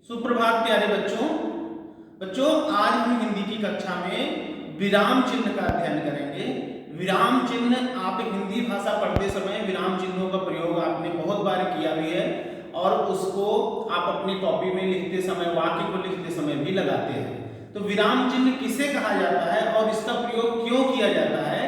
सुप्रभात प्यारे बच्चों। आज हम हिंदी की कक्षा में विराम चिन्ह का अध्ययन करेंगे। विराम चिन्ह आप हिंदी भाषा पढ़ते समय विराम चिन्हों का प्रयोग आपने बहुत बार किया भी है और उसको आप अपनी कॉपी में लिखते समय, वाक्य को लिखते समय भी लगाते हैं। तो विराम चिन्ह किसे कहा जाता है और इसका प्रयोग क्यों किया जाता है,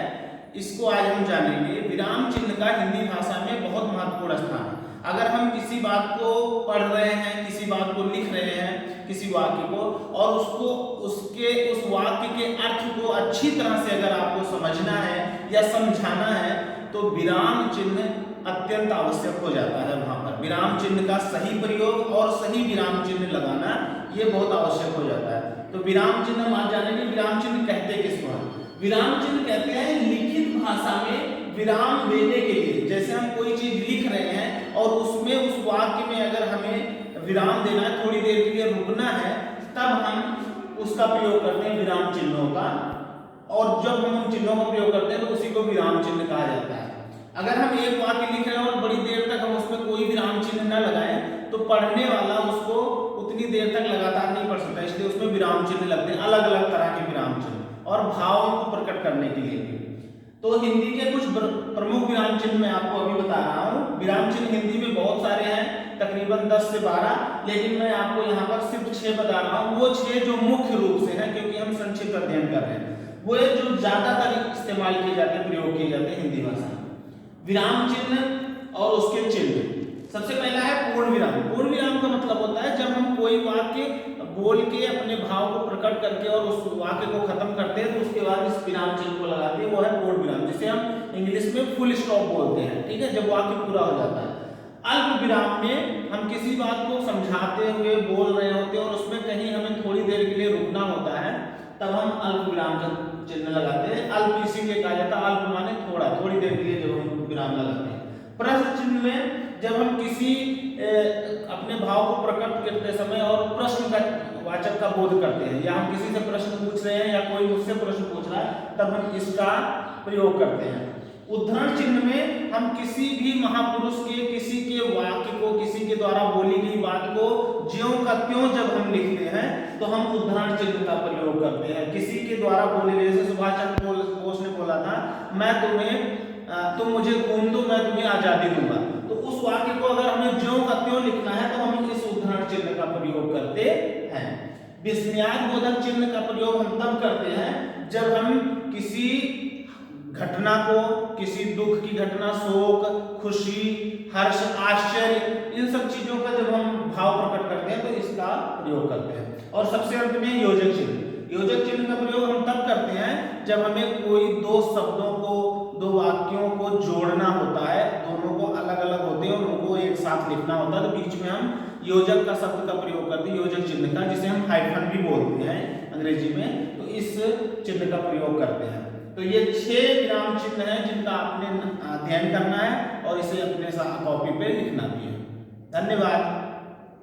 इसको आज हम जानेंगे। विराम चिन्ह का हिंदी भाषा में बहुत महत्वपूर्ण स्थान है। अगर हम किसी बात को पढ़ रहे हैं, किसी बात को लिख रहे हैं, किसी वाक्य को, और उसको उस वाक्य के अर्थ को अच्छी तरह से अगर आपको समझना है या समझाना है तो विराम चिन्ह अत्यंत आवश्यक हो जाता है। वहां पर विराम चिन्ह का सही प्रयोग और सही विराम चिन्ह लगाना ये बहुत आवश्यक हो जाता है। तो विराम चिन्ह हम आज जानेंगे। विराम चिन्ह कहते किसको हैं? विराम चिन्ह कहते हैं लिखित भाषा में विराम देने के लिए। जैसे हम कोई चीज लिख रहे हैं और उसमें उस वाक्य में अगर हमें विराम देना है, थोड़ी देर के लिए रुकना है, तब हम उसका प्रयोग करते हैं विराम चिन्हों का। और जब हम उन चिन्हों का प्रयोग करते हैं तो उसी को विराम चिन्ह कहा जाता है। अगर हम एक वाक्य लिख रहे हैं और बड़ी देर तक हम उसमें कोई विराम चिन्ह न लगाएं तो पढ़ने वाला उसको उतनी देर तक लगातार नहीं पढ़ सकता, इसलिए उसमें विराम चिन्ह लगते हैं, अलग अलग तरह के विराम चिन्ह, और भावों को प्रकट करने के लिए भी। तो हिंदी के कुछ प्रमुख विराम चिन्ह मैं आपको अभी बता रहा हूँ। विराम चिन्ह हिंदी में बहुत सारे हैं, तकरीबन 10 से 12, लेकिन मैं आपको यहाँ पर सिर्फ 6 बता रहा हूँ। वो 6 जो मुख्य रूप से हैं, क्योंकि हम संक्षिप्त अध्ययन कर रहे हैं, वो जो ज्यादातर इस्तेमाल किए जाते हैं, प्रयोग किए जाते हैं हिंदी भाषा में। विराम चिन्ह और उसके चिन्ह। सबसे पहला है पूर्ण विराम। पूर्ण विराम का मतलब होता है जब हम कोई वाक्य बोल के अपने भाव को प्रकट करके और उस वाक्य को खत्म करते हैं तो उसके बाद इस विराम चिन्ह को लगाते हैं, वो है पूर्ण विराम, जिसे हम इंग्लिश में फुल स्टॉप बोलते हैं। ठीक है, जब वाक्य पूरा हो जाता है। अल्प विराम में हम किसी बात को समझाते हुए बोल रहे होते हैं और उसमें कहीं हमें थोड़ी देर के लिए रुकना होता है, तब हम अल्प विराम चिन्ह लगाते हैं। अल्प इसीलिए कहा जाता है, अल्प माने थोड़ा, थोड़ी देर के लिए जब हम विराम लगाते हैं। प्रश्न चिन्ह में जब हम किसी अपने भाव को प्रकट करते समय और प्रश्न का वाचक का बोध करते हैं, या हम किसी से प्रश्न पूछ रहे हैं या कोई मुझसे प्रश्न पूछ रहा है, तब हम इसका प्रयोग करते हैं। उद्धरण चिन्ह में हम किसी भी महापुरुष के किसी के वाक्य को, किसी के द्वारा बोली गई बात को ज्यों का त्यों जब हम लिखते हैं तो हम उद्धरण चिन्ह का प्रयोग करते हैं। किसी के द्वारा बोले गए, जैसे सुभाष चंद्र बोस ने बोला था, तुम मुझे खून दो, मैं तुम्हें आजादी दूंगा। तो उस वाक्य को अगर हमें ज्यों का त्यों लिखना है तो हम इस उद्धरण चिन्ह का प्रयोग करते हैं। विस्मयाद बोधक चिन्ह का प्रयोग हम तब करते हैं जब हम किसी घटना को, किसी दुख की घटना, शोक, खुशी, हर्ष, आश्चर्य, इन सब चीजों का जब हम भाव प्रकट करते हैं तो इसका प्रयोग करते हैं। और सबसे अंत में योजक चिन्ह। योजक चिन्ह का प्रयोग हम तब करते हैं जब हमें कोई दो शब्दों को, दो वाक्यों को जोड़ना होता है, दोनों को अलग अलग होते हैं और उनको एक साथ लिखना होता है, तो बीच में हम योजक का शब्द का प्रयोग करते हैं, योजक चिन्ह का, जिसे हम हाइफन भी बोलते हैं अंग्रेजी में। तो इस चिन्ह का प्रयोग करते हैं। तो ये 6 विराम चिन्ह हैं जिनका आपने अध्ययन करना है और इसे अपने कॉपी पे लिखना भी है। धन्यवाद।